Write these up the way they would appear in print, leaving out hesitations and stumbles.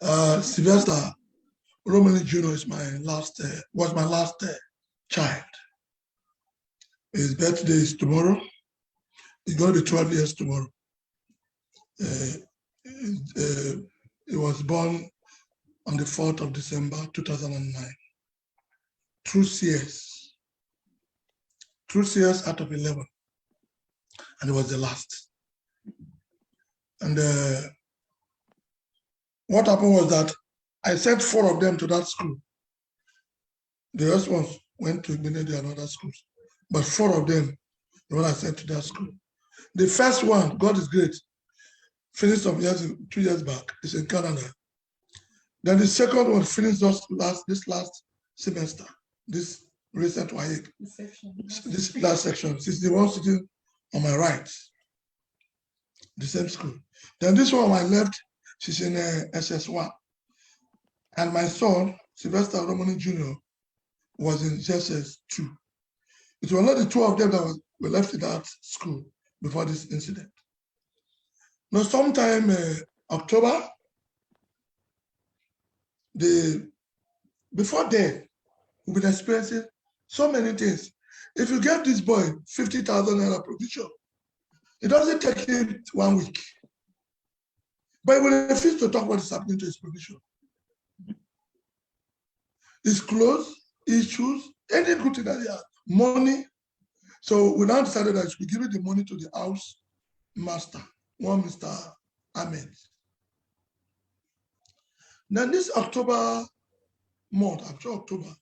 Sylvester Romani Jr. is was my last child. His birthday is tomorrow. He's going to be 12 years tomorrow. He was born on the 4th of December, 2009. Through CS out of 11. And it was the last. And what happened was that I sent 4 of them to that school. The rest ones went to Benedict and other schools. But 4 of them, the one I sent to that school. The first one, God is great, finished 2 years back, is in Canada. Then the second one finished this last semester, this recent WAEC, this last section. She's the one sitting on my right, the same school. Then this one on my left, she's in SS1. And my son, Sylvester Romani Jr., was in SS2. It was not the 2 of them that were left in that school before this incident. Now, sometime October, before then, we've been experiencing so many things. If you give this boy 50,000 naira provision, it doesn't take him 1 week. But he will refuse to talk what is happening to his provision. His clothes, his shoes, any good thing that he has, money. So we now decided that we give the money to the house master, one Mr. Ahmed. Now this October month, after October,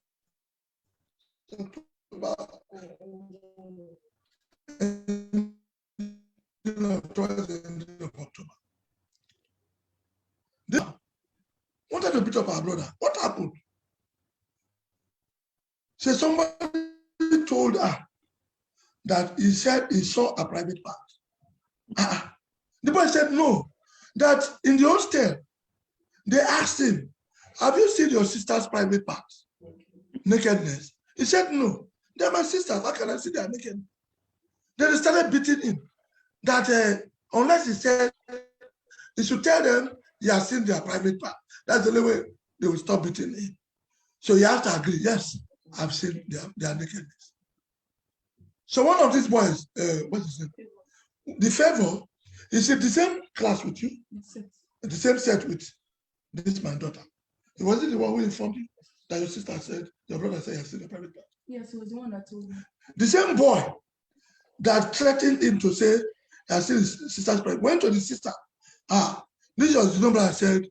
towards the end of October. They wanted to beat up our brother. What happened? So somebody told her that he said he saw a private part. The boy said no, that in the hostel, they asked him, have you seen your sister's private parts? Nakedness. He said no, they're my sisters, how can I see their nakedness? Then they started beating him, that unless he said, he should tell them he has seen their private part. That's the only way they will stop beating him. So you have to agree, yes, I've seen their nakedness. So one of these boys, what's his name? The Favor, is in the same class with you, the same set with this my daughter. It wasn't the one who informed you that your sister said, your brother said you have seen the private part. Yes, it was the one that told me. The same boy that threatened him to say, I have seen his sister's private, went to the sister. This was the number I said,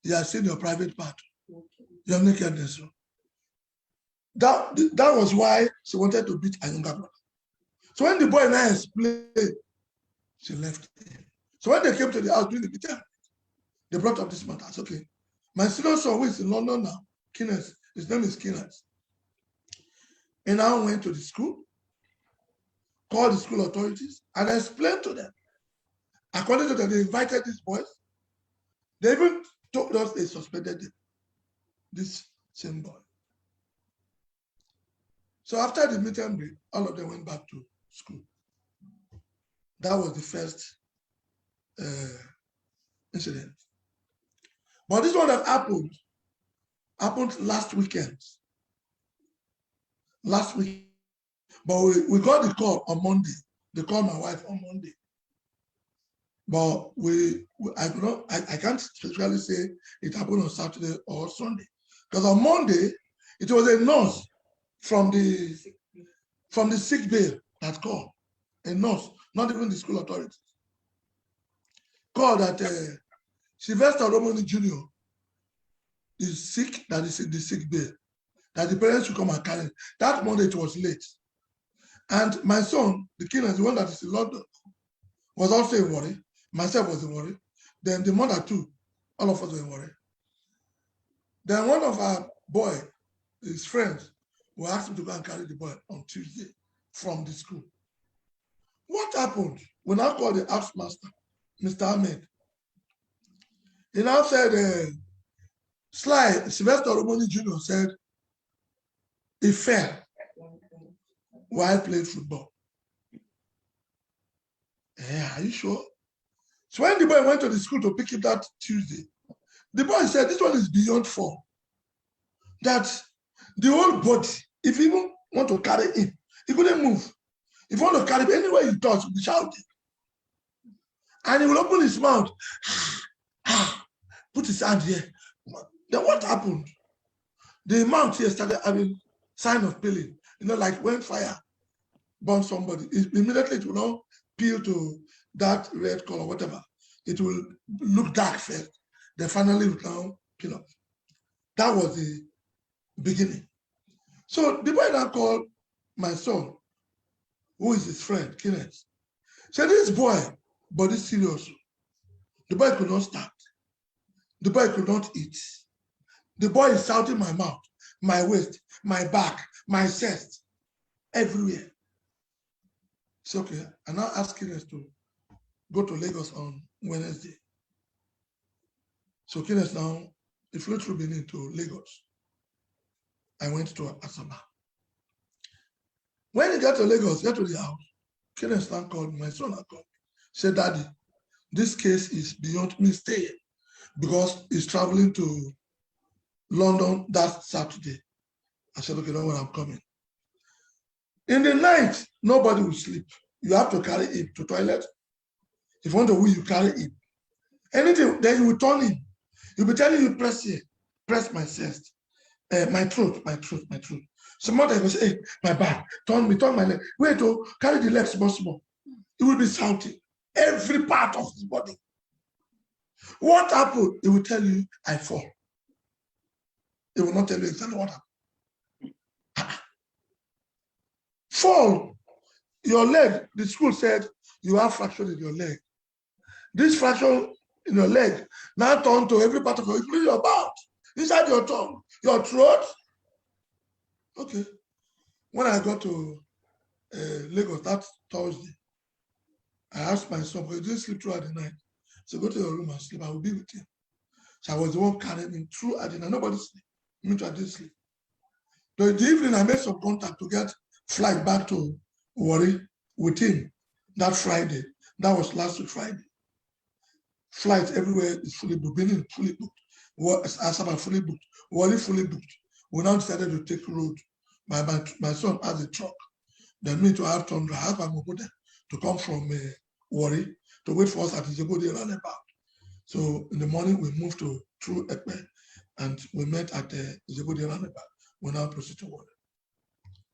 you have seen your private part, your nakedness. That was why she wanted to beat her younger brother. So when the boy and I explained, she left him. So when they came to the house during the meeting, they brought up this matter. I said, okay, my senior son who is in London now, Kenneth, his name is Kenneth. And I went to the school, called the school authorities, and I explained to them. According to them, they invited these boys. They even told us they suspended them, this same boy. So after the meet and greet, all of them went back to school. That was the first incident. But this one that happened last weekend. Last week. But we got the call on Monday. They called my wife on Monday. But I can't specifically say it happened on Saturday or Sunday. Because on Monday, it was a nurse from the sick bay that called. A nurse, not even the school authorities. Called that Sylvester Romani Jr. is sick, that is in the sick bay, that the parents should come and carry him. That Monday it was late. And my son, the kid, the one that is in London, was also in worry. Myself was in worry. Then the mother too, all of us were in worry. Then one of our boy, his friends, we asked him to go and carry the boy on Tuesday from the school. What happened? We now called the house master, Mr. Ahmed. He now said, Sylvester Romani Jr. said he fell while playing football. Yeah, are you sure? So when the boy went to the school to pick him that Tuesday, The boy said, this one is beyond fall. That the whole body, if you even want to carry it, he couldn't move. If you want to carry it, anywhere he touch, he'll be shouting. And he will open his mouth, put his hand here. Then what happened? The mouth here started having sign of peeling. You know, like when fire burns somebody, immediately it will not peel to that red color, whatever. It will look dark first. Then finally it will now peel off. That was the beginning. So the boy now called my son, who is his friend, Kenneth. Said, this boy, body serious. The boy could not stand. The boy could not eat. The boy is shouting my mouth, my waist, my back, my chest, everywhere. It's okay. I now asked Kenneth to go to Lagos on Wednesday. So Kenneth now, he flew through Benin to Lagos. I went to Asaba. When he got to Lagos, got to the house, Kenneth now called, my son called, said, Daddy, this case is beyond me staying because he's traveling to London that Saturday. I said, okay, don't worry, I'm coming. In the night, nobody will sleep. You have to carry him to toilet. If you want to wee, you carry him. Anything, then you will turn him. He'll be telling you, press here, press my chest, my throat. Some more will say, hey, my back, turn my leg. Wait, oh, carry the legs possible. He will be shouting every part of his body. What happened? He will tell you, I fall. He will not tell you exactly what happened. Fall. Your leg, the school said, you have fracture in your leg. This fracture in your leg now turn to every part of your, including your mouth, inside your tongue, your throat. Okay. When I got to Lagos that Thursday, I asked my son, because he didn't sleep throughout the night. So go to your room and sleep. I will be with him. So I was the one carrying him throughout the night. Nobody sleep. Me too, I didn't sleep. So in the evening, I made some contact to get flight back to Warri with him that Friday. That was last week Friday. Flights everywhere is fully booked. Benin fully booked. Asaba fully booked. Warri fully booked. We now decided to take road. My son has a truck. Then me to have Tundra, have my mobile to come from Warri to wait for us at Ijebode roundabout. So in the morning we moved through Ekpe and we met at the Ijebode roundabout. We now proceed to Warri.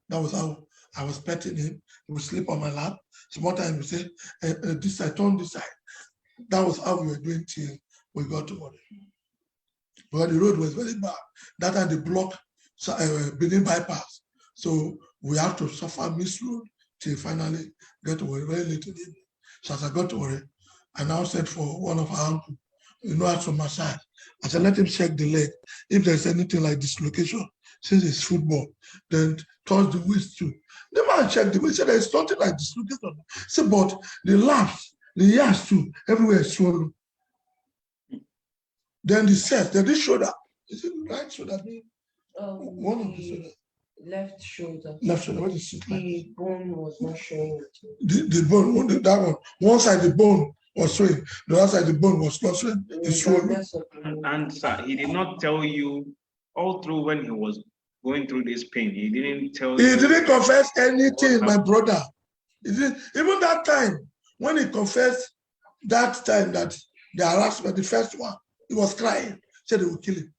That was how I was petting him. He would sleep on my lap. Sometimes we say, this side, turn this side. That was how we were doing till we got to Warri. But the road was very bad. That time they blocked Benin bypass. So we have to suffer miss road till finally get to Warri very late in the evening. So as I got to Warri, I now said for one of our uncle, you know how to massage. I said, let him check the leg. If there's anything like dislocation, since it's football, then touch the waist too. The man checked the waist, said there's something like dislocation. Said, but the laps, the ears too, everywhere is swollen. Then the chest, then this shoulder. Is it right shoulder? One of the shoulder. Left shoulder. Left shoulder. What is it like? The bone was not showing. The bone, that one. One side the bone was swollen. The other side the bone was not swollen. It's swollen. And sir, he did not tell you all through when he was going through this pain. He didn't tell you. He didn't confess anything, my brother. He didn't, even that time when he confessed, that time that the harassment, the first one, he was crying. Said they will kill him.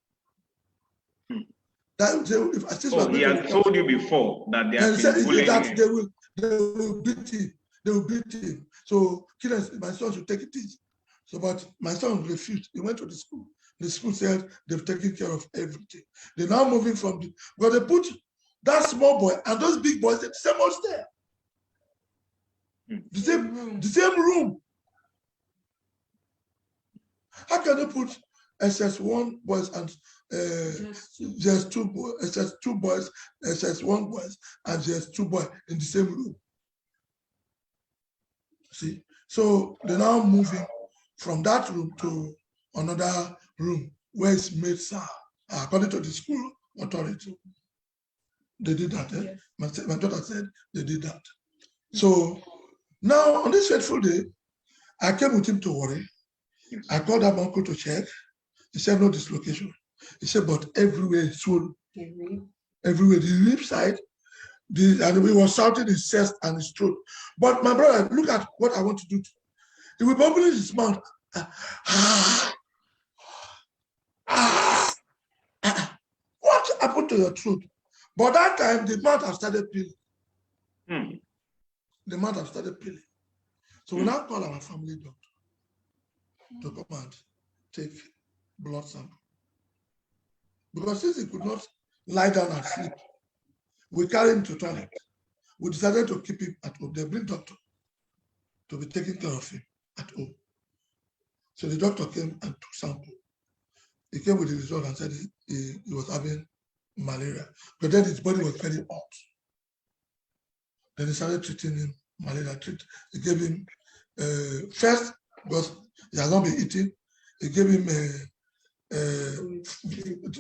He had told you before that they are bullying him. They will beat him. They will beat him. So my son should take it easy. So, but my son refused. He went to the school. The school said they've taken care of everything. They're now moving from but they put that small boy and those big boys in the same hostel. The same room. How can they put SS1 boys and just two boys, SS2 boys, SS1 boys, and just two boys in the same room? See, so they're now moving from that room to another room where it's made according to the school authority. They did that. Eh? Yes. My daughter said they did that. So now on this fateful day, I came with him to Warri. I called up uncle to check. He said, no dislocation. He said, but everywhere it's swollen. The rib. Everywhere, the rib side, and he was shouting his chest and his throat. But my brother, look at what I want to do. He will open his mouth. What happened to your throat? But that time, the mouth has started peeling. The mouth has started peeling. So we now call our family doctor to come and take blood sample. Because since he could not lie down and sleep, we carried him to toilet. We decided to keep him at home. They bring doctor to be taking care of him at home. So the doctor came and took sample. He came with the result and said he was having malaria. But then his body was very hot. Then he started treating him malaria. He gave him first, because he has not been eating, he gave him a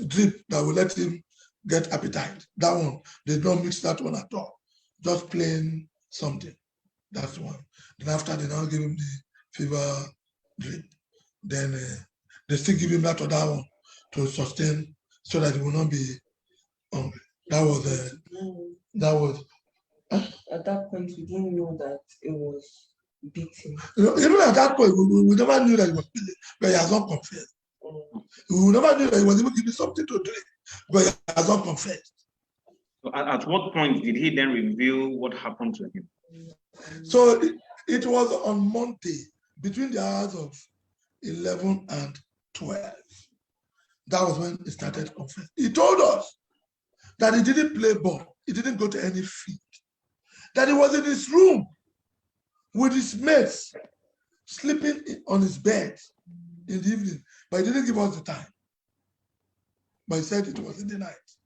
drip that will let him get appetite. That one, they don't mix that one at all. Just plain something. That's one. Then after, they now give him the fever drip. Then they still give him that other one to sustain so that he will not be hungry. That was At that point, we didn't know that it was beating. Even at that point, we never knew that he was beating, but he has not confessed. We never knew that he was even giving something to drink, but he has not confessed. So at what point did he then reveal what happened to him? So it was on Monday, between the hours of 11 and 12. That was when he started confessing. He told us that he didn't play ball. He didn't go to any field. That he was in his room with his mates, sleeping on his bed in the evening. But he didn't give us the time. But he said it was in the night.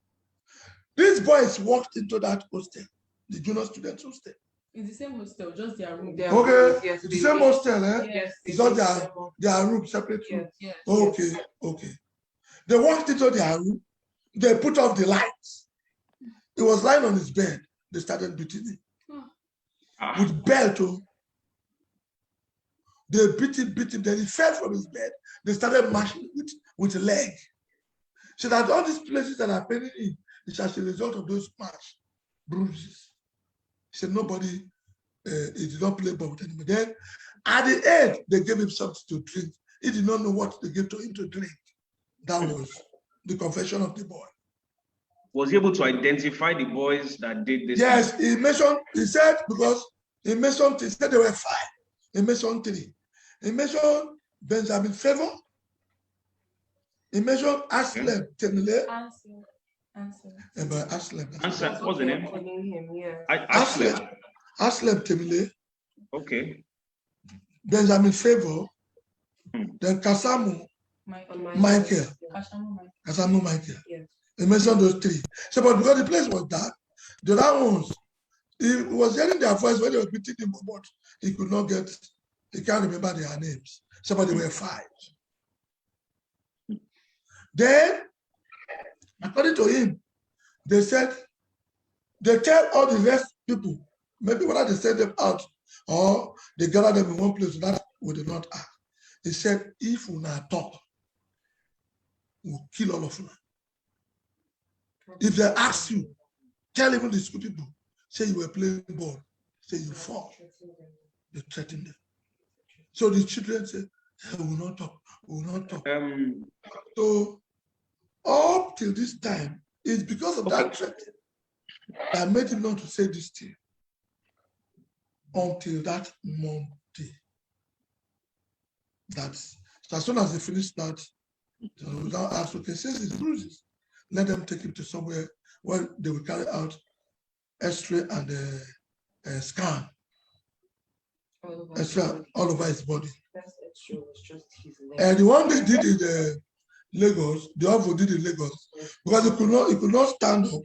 These boys walked into that hostel, the junior students hostel. It's the same hostel, just their room. Okay, Yes, it's the same hostel, eh? Yes. It's not their room, separate room. Yes. Okay, okay. They walked into their room, they put off the lights. He was lying on his bed. They started beating him with belt. They beat him, then he fell from his bed. They started mashing with a leg. So that all these places that are paining him is as a result of those smash bruises. He said nobody, he did not play ball with anybody. Then at the end, they gave him something to drink. He did not know what they gave to him to drink. That was the confession of the boy. Was he able to identify the boys that did this? Yes, he said, because he said there were 5. He mentioned 3. He mentioned Benjamin Favor. He mentioned Aslem Temile. Answer, what's the name? Aslem Temile. Okay. Benjamin Favor. Then Kasamu Michael. Kasamu Michael. Yes. He mentioned those 3. So, but because the place was dark, the other ones, he was hearing their voice when they were beating him, but he can't remember their names. So, but they were 5. Then, according to him, they said, they tell all the rest people, maybe whether they send them out or they gather them in one place, that we did not act. He said, if we not talk, we'll kill all of them. If they ask you, tell even the school people, say you were playing ball, say you fall. They threaten them. So the children say, hey, we will not talk, we will not talk. So up till this time, it's because of that threat that made him not to say this thing until that Monday. That's so as soon as they finished that, we now ask, okay, since it's bruises, let them take him to somewhere where they will carry out X-ray and scan. X-ray all over his body. And the one they did in Lagos, the other did in Lagos, because he could not stand up.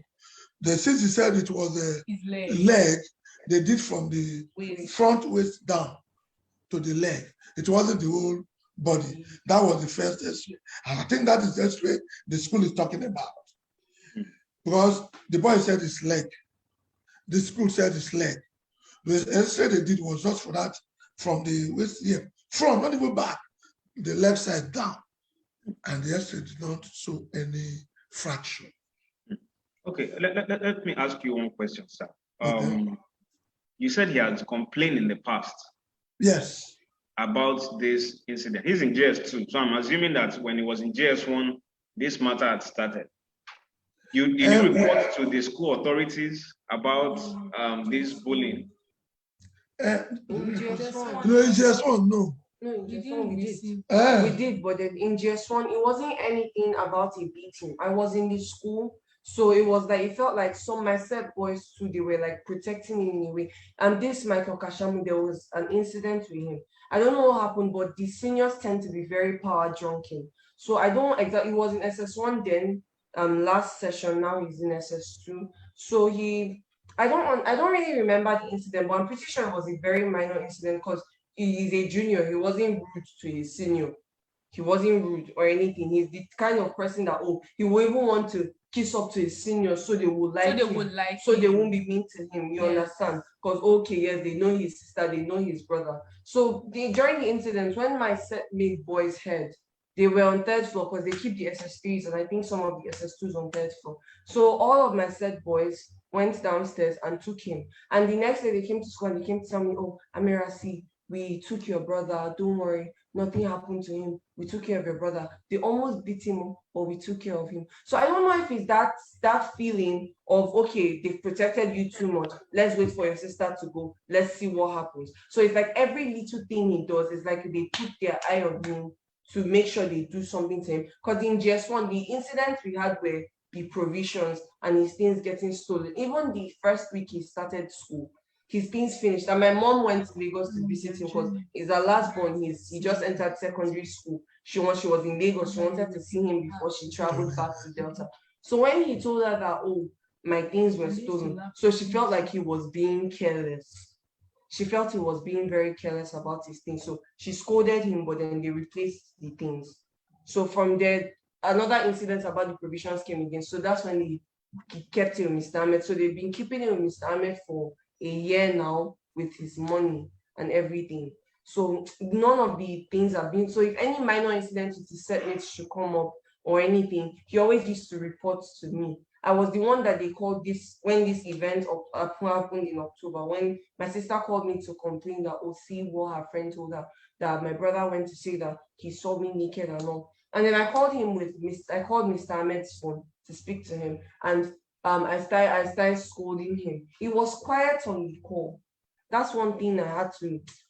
Since he said it was a leg, they did from the front waist down to the leg. It wasn't the whole body. That was the first X-ray. And I think that is the X-ray the school is talking about. Because the boy said his leg. The school said his leg. The X-ray they did was just for that, from the waist here, front, not even back, the left side down. and the estate did not show any fraction. Okay, let me ask you one question, sir. Okay. You said he has complained in the past Yes. about this incident. He's in JS2, so I'm assuming that when he was in JS1, this matter had started. Did you report to the school authorities about this bullying? In GS1. No, in GS1, no. No, in You GS1 didn't we did. receive. We did, but then in GS1, it wasn't anything about a beating. I was in the school, so it was like, it felt like some my set boys too, they were like protecting him in a way. And this Michael Kashamu, there was an incident with him. I don't know what happened, but the seniors tend to be very power drunken. So I don't exactly, it was in SS1 then, last session, now he's in SS2. So I don't really remember the incident, but I'm pretty sure it was a very minor incident because he is a junior. He wasn't rude to his senior. He wasn't rude or anything. He's the kind of person that he will even want to kiss up to his senior so they would like him. So they won't be mean to him. You understand? Because okay, yes, they know his sister, they know his brother. So during the incident, when my set made boys head, they were on third floor because they keep the SS3s and I think some of the SS2s on third floor. So all of my set boys went downstairs and took him. And the next day they came to school and they came to tell me, oh, Amira, see, we took your brother, don't worry, nothing happened to him. We took care of your brother. They almost beat him, but we took care of him. So I don't know if it's that feeling of, okay, they've protected you too much. Let's wait for your sister to go. Let's see what happens. So it's like every little thing he does is like they put their eye on him to make sure they do something to him. Because in GS1, the incidents we had were the provisions and his things getting stolen. Even the first week he started school, his things finished. And my mom went to Lagos to visit him because he's her last born. He just entered secondary school. She was in Lagos. She wanted to see him before she traveled back to Delta. So when he told her that, oh, my things were stolen, so she felt like he was being careless. She felt he was being very careless about his things. So she scolded him, but then they replaced the things. So from there, another incident about the provisions came again. So that's when he kept him with Mr. Ahmed. So they've been keeping him with Mr. Ahmed for a year now with his money and everything. So none of the things have been, so if any minor incident with his setmates should come up or anything, he always used to report to me. I was the one that they called when this event happened in October, when my sister called me to complain that, oh, see what her friend told her, that my brother went to say that he saw me naked and all. And then I called him I called Mr. Ahmed's phone to speak to him. And I started scolding him. He was quiet on the call. That's one thing I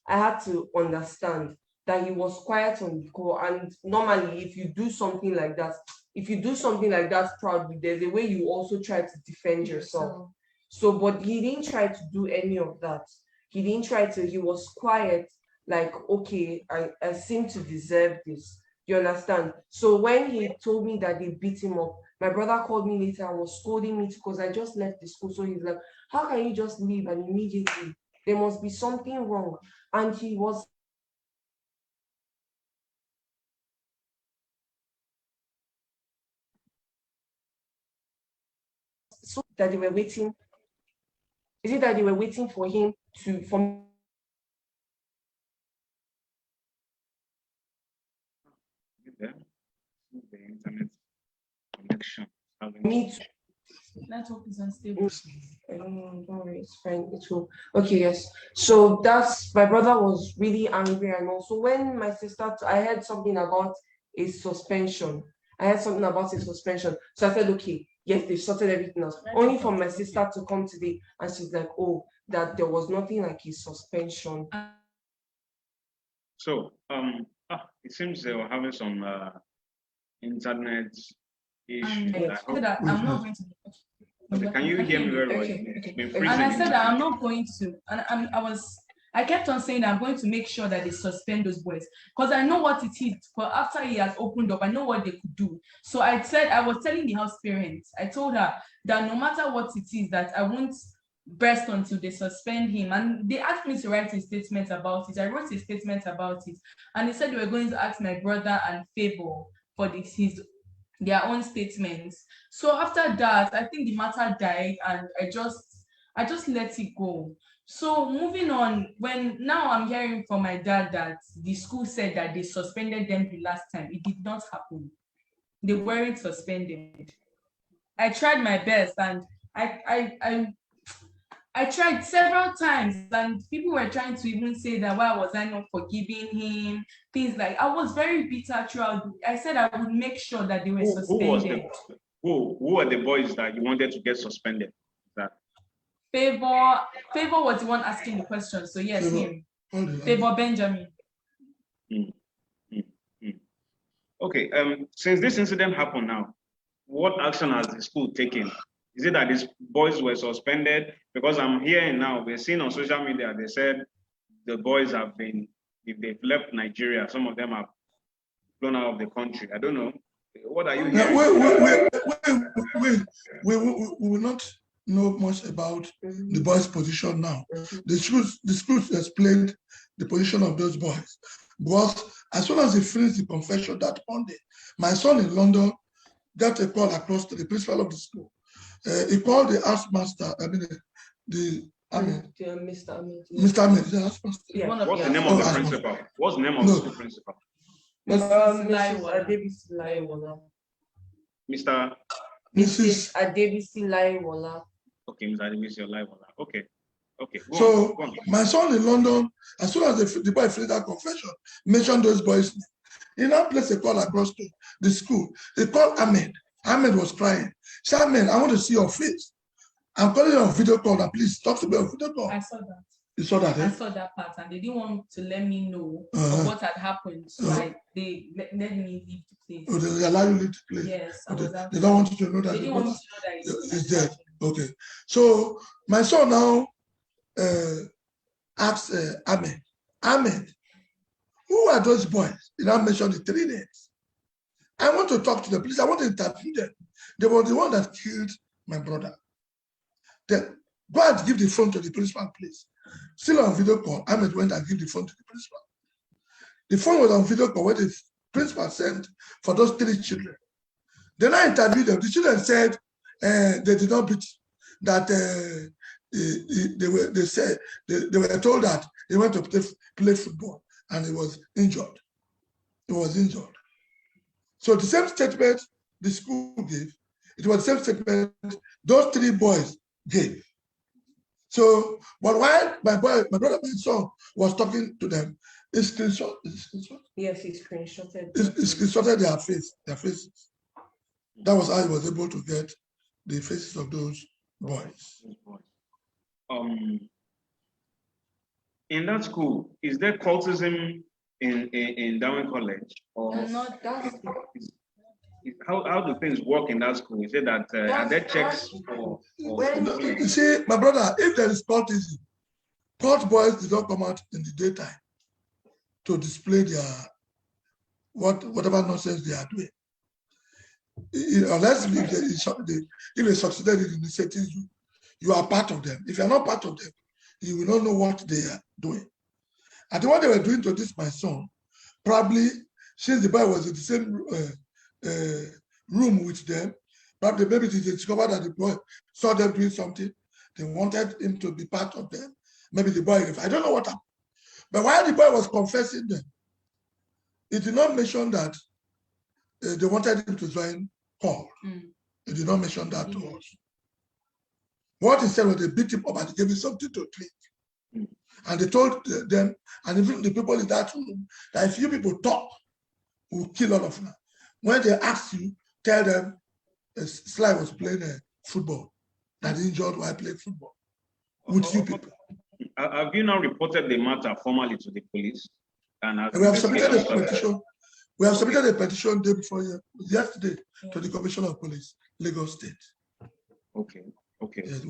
had to understand, that he was quiet on the call. And normally, if you do something like that proudly, there's a way you also try to defend yourself. So, but he didn't try to do any of that. He was quiet, like, okay, I seem to deserve this. You understand? So when he told me that they beat him up, my brother called me later and was scolding me because I just left the school. So he's like, how can you just leave? And immediately, there must be something wrong. And he was so that they were waiting. Is it that they were waiting for him for The internet connection. me to Network is unstable. I don't know, don't worry, it's fine. It will. Okay, yes. So that's my brother was really angry, and also when my sister, I heard something about a suspension. So I said, okay, yes, they sorted everything else. Only for my sister to come today, and she's like, oh, that there was nothing like a suspension. So it seems they were having some internet issues. I said that I'm not going to. Okay, can you hear me very well? Okay. And I said that I'm not going to, and I kept on saying that I'm going to make sure that they suspend those boys because I know what it is. But after he has opened up, I know what they could do. So I was telling the house parents, I told her that no matter what it is, that I won't burst until they suspend him. And they asked me to write a statement about it. I wrote a statement about it, and they said they were going to ask my brother and Fable for their own statements. So after that, I think the matter died, and I just let it go. So moving on, when now I'm hearing from my dad that the school said that they suspended them the last time, it did not happen. They weren't suspended. I tried my best, and I tried several times, and people were trying to even say that why was I not forgiving him? Things like I was very bitter throughout. I said I would make sure that they were suspended. Who were the boys that you wanted to get suspended? That Favor was the one asking the question. So yes, him. Favor Benjamin. Okay. Since this incident happened now, what action has the school taken? Is it that these boys were suspended? Because I'm hearing now, we're seeing on social media, they said the boys have been, if they've left Nigeria, some of them have flown out of the country. I don't know. What are you hearing? We will not know much about the boys' position now. The schools explained the position of those boys. Because as soon as they finished the confession that Monday, my son in London got a call across to the principal of the school. He called the housemaster, Mr. Ahmed. Mr. Ahmed, the housemaster. Yeah. What's the name of the principal? What's the name of the school principal? Mrs. Adebisi Laiwola. Mrs. Adebisi Laiwola. Okay, Mrs. Adebisi Laiwola. Okay. So my son in London, as soon as the boy finished that confession, mentioned those boys' names. He now placed a call across to the school. They called Ahmed. Ahmed was crying. He said, Ahmed, I want to see your face. I'm calling you on video call. Now, please talk to me on video call. I saw that. You saw that, eh? I saw that part, and they didn't want to let me know of what had happened. So they let me leave the place. Oh, they allow you to leave the place? Yes. They don't want you to know that. They didn't want me to know that it's dead. Okay. So my son now asked Ahmed, who are those boys? He now mentioned the 3 names. I want to talk to them. Please, I want to interview them. They were the one that killed my brother. Then go and give the phone to the principal, please. Still on video call, Ahmed went and gave the phone to the principal. The phone was on video call when the principal sent for those 3 children. Then I interviewed them. The children said they did not beat, that they were told that he went to play football and he was injured. He was injured. So the same statement the school gave, it was the same statement those 3 boys gave. So, but while my brother, my son was talking to them, he screenshot. Yes, he screenshotted. He screenshotted their faces. That was how he was able to get the faces of those boys. In that school, is there cultism in Darwin College? Or Not that. how do things work in that school? Is it that are there checks for You see, my brother, if there is cultism, cult boys did not come out in the daytime to display their whatever nonsense they are doing. Unless if they succeeded in initiating you are part of them. If you are not part of them, you will not know what they are doing. I think what they were doing to this, my son, probably since the boy was in the same room with them, probably maybe they discovered that the boy saw them doing something. They wanted him to be part of them. Maybe the boy, I don't know what happened. But while the boy was confessing them, he did not mention that they wanted him to join Paul. He did not mention that to us. What he said was they beat him up and they gave him something to drink. And they told them, and even the people in that room, that if you people talk, we'll kill all of them. When they ask you, tell them Sly was playing football, that he injured while playing football with you people. Have you now reported the matter formally to the police? And we have submitted a petition. We have submitted a petition day before yesterday to the Commissioner of Police, Lagos State. Okay. Yes.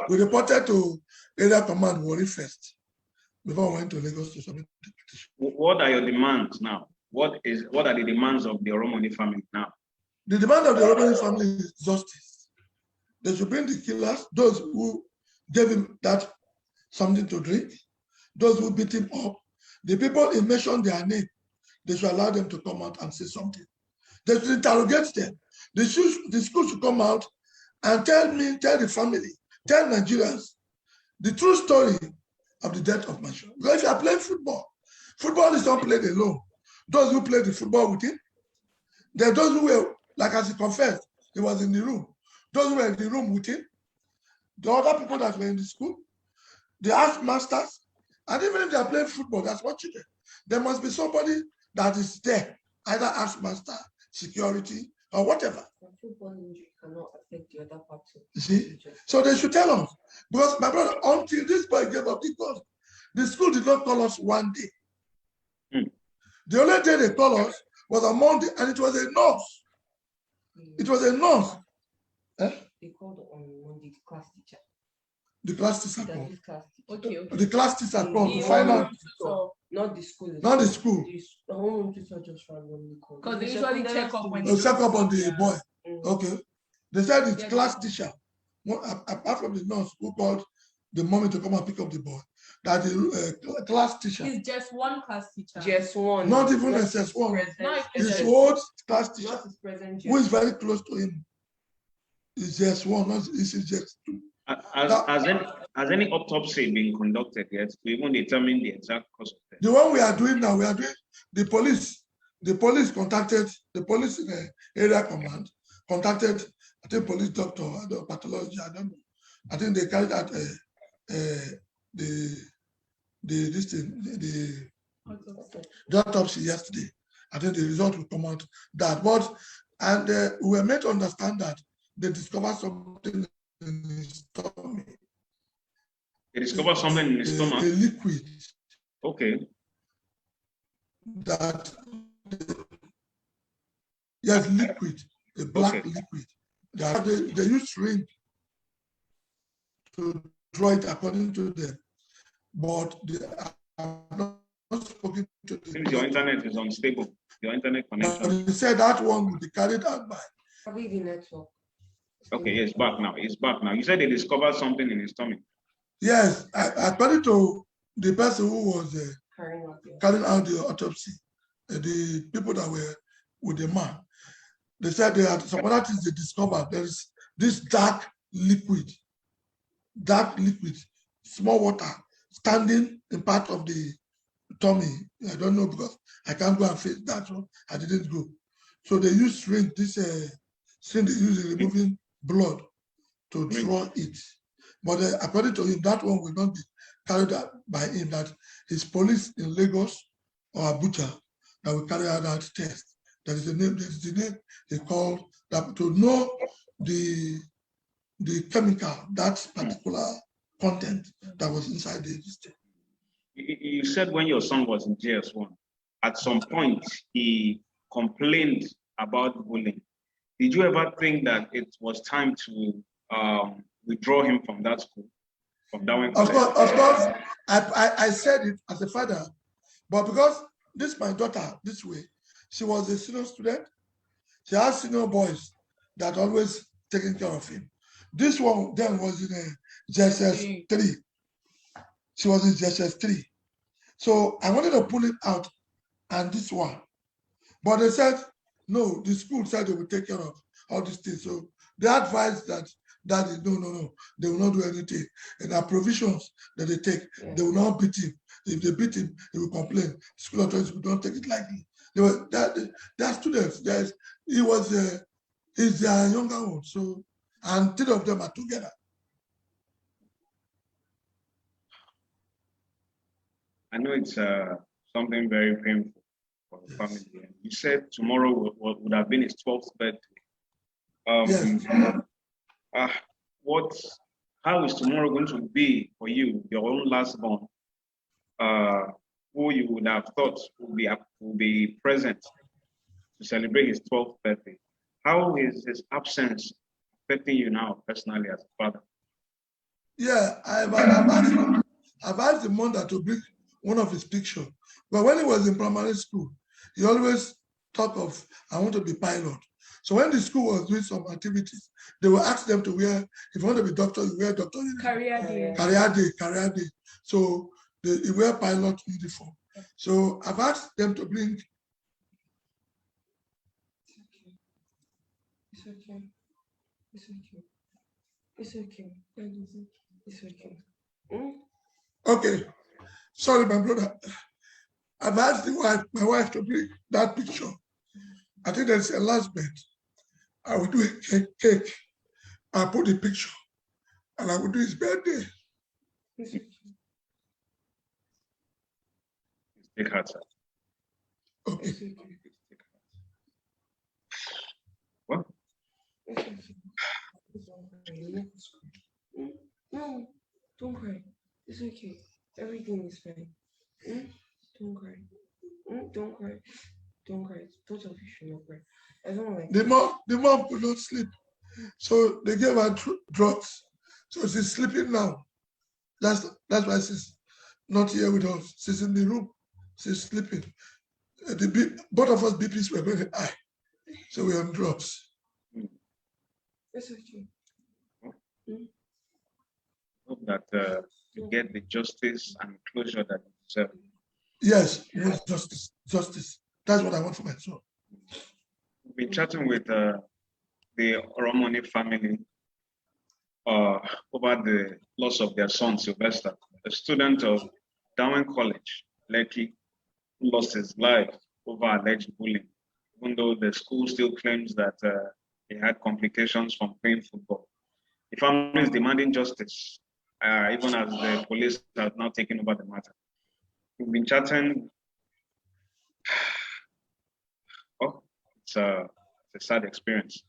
We reported to Area Command Warri first before we went to Lagos to submit the petition. What are your demands now? What are the demands of the Oromoni family now? The demand of the Oromoni family is justice. They should bring the killers, those who gave him that something to drink, those who beat him up. The people he mentioned their name, they should allow them to come out and say something. They should interrogate them. The school should come out and tell the family tell Nigerians the true story of the death of Marshall. Because if you are playing football, football is not played alone. Those who played the football with him, there are those who were, like as he confessed, he was in the room. Those who were in the room with him, the other people that were in the school, the house masters, and even if they are playing football, that's what you get. There must be somebody that is there, either house master, security, or whatever. Football injury cannot affect the other party. You see? So they should tell us. Because my brother, until this boy gave up, the school did not call us one day. The only day they called us was on Monday, and it was a nurse. It was a nurse. They called on Monday the class teacher. The class teacher That called. is class teacher. The class teacher called to The find home out. tutor, not the school. Not the school. The home tutor just randomly called. Because they usually check up when They check up on the Yeah. boy. Okay. They said it's Yeah, class yeah. teacher. Apart from the nurse who called the mommy to come and pick up the boy, that the class teacher, It's just one class teacher. Just one. not even SS1, Not his SS1. old class teacher, Not his present. who is very close to him, is just one, not is just two. Has any autopsy been conducted yet to even determine the exact cause of death? The one we are doing now, we are doing the police. The police contacted the police area command, contacted, I think, police doctor, pathology, I don't know. I think they carried out the autopsy yesterday. I think the result will come out that. But and we were made to understand that they discovered something in his stomach. They discovered something in his stomach. A liquid. Okay. That yes, liquid, a black liquid. That they use syringe to draw it according to them, but they are not spoken to the Since your internet is unstable, your internet connection. But they said that one will be carried out by. Probably the network. Okay, it's back now. It's back now. You said they discovered something in his stomach. Yes, according to the person who was carrying out the autopsy, the people that were with the man, they said they had some other things they discovered. There is this dark liquid, small water standing in part of the tummy. I don't know because I can't go and face that one. I didn't go. So they use syringe, this syringe they use in removing blood to draw it. But according to him, that one will not be carried out by him, that his police in Lagos or Abuja that will carry out that test. That is the name they call that to know the chemical, that particular content that was inside the system. You said when your son was in JS1, at some point he complained about bullying. Did you ever think that it was time to withdraw him from that school? From that one? Of course, I said it as a father, but because this my daughter this way, she was a senior student. She has senior boys that always taking care of him. This one then was in a JSS 3. She was in JSS 3. So I wanted to pull it out and this one. But they said, no, the school said they will take care of all these things. So they advised that no, they will not do anything. And our provisions that they take, they will not beat him. If they beat him, he will complain. School authorities will not take it lightly. They are students. He's their younger one. So, and 3 of them are together. I know it's something very painful for the family. You said tomorrow would have been his 12th birthday. Yes. How is tomorrow going to be for you, your own last born, who you would have thought will be present to celebrate his 12th birthday? How is his absence affecting you now personally as a father? Yeah, I've asked the mother to bring one of his pictures. But when he was in primary school, he always talked of, I want to be pilot. So when the school was doing some activities, they will ask them to wear, if you want to be doctor, you wear doctor uniform. Career day. So they wear pilot uniform. So I've asked them to bring. It's okay. It's okay. It's okay. Mm? Okay. Sorry, my brother. I've asked my wife to bring that picture. I think there's a last bed. I will do a cake. I'll put the picture and I will do his birthday. It's okay. Take heart, sir. Okay. It's okay. What? It's okay. No, don't cry. It's okay. Everything is fine. Don't cry. Don't cry. Don't cry. Both of you should not cry. I don't like The mom could not sleep. So they gave her drugs. So she's sleeping now. That's why she's not here with us. She's in the room. She's sleeping. Both of us BPs were very high. So we're on drugs. It's okay. Hope that you get the justice and closure that you deserve. Yes, yes, justice. That's what I want for my son. We've been chatting with the Oromoni family over the loss of their son, Sylvester, a student of Darwin College, Lekki, who lost his life over alleged bullying, even though the school still claims that he had complications from playing football. The family is demanding justice, even as the police have now taken over the matter. We've been chatting. Oh, it's a sad experience.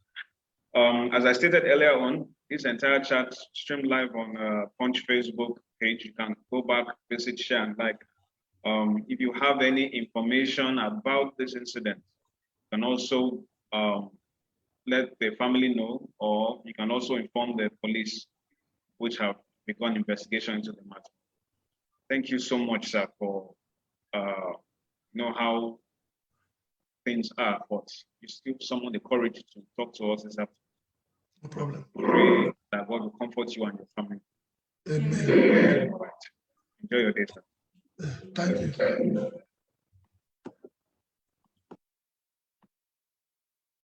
As I stated earlier on, this entire chat streamed live on Punch Facebook page. You can go back, visit, share, and like. If you have any information about this incident, you can also let the family know, or you can also inform the police, which have begun investigation into the matter. Thank you so much, sir, for know how things are, but you still summon the courage to talk to us this afternoon. No problem. Pray that God will comfort you and your family. Amen. All right. Enjoy your day, sir. Thank you.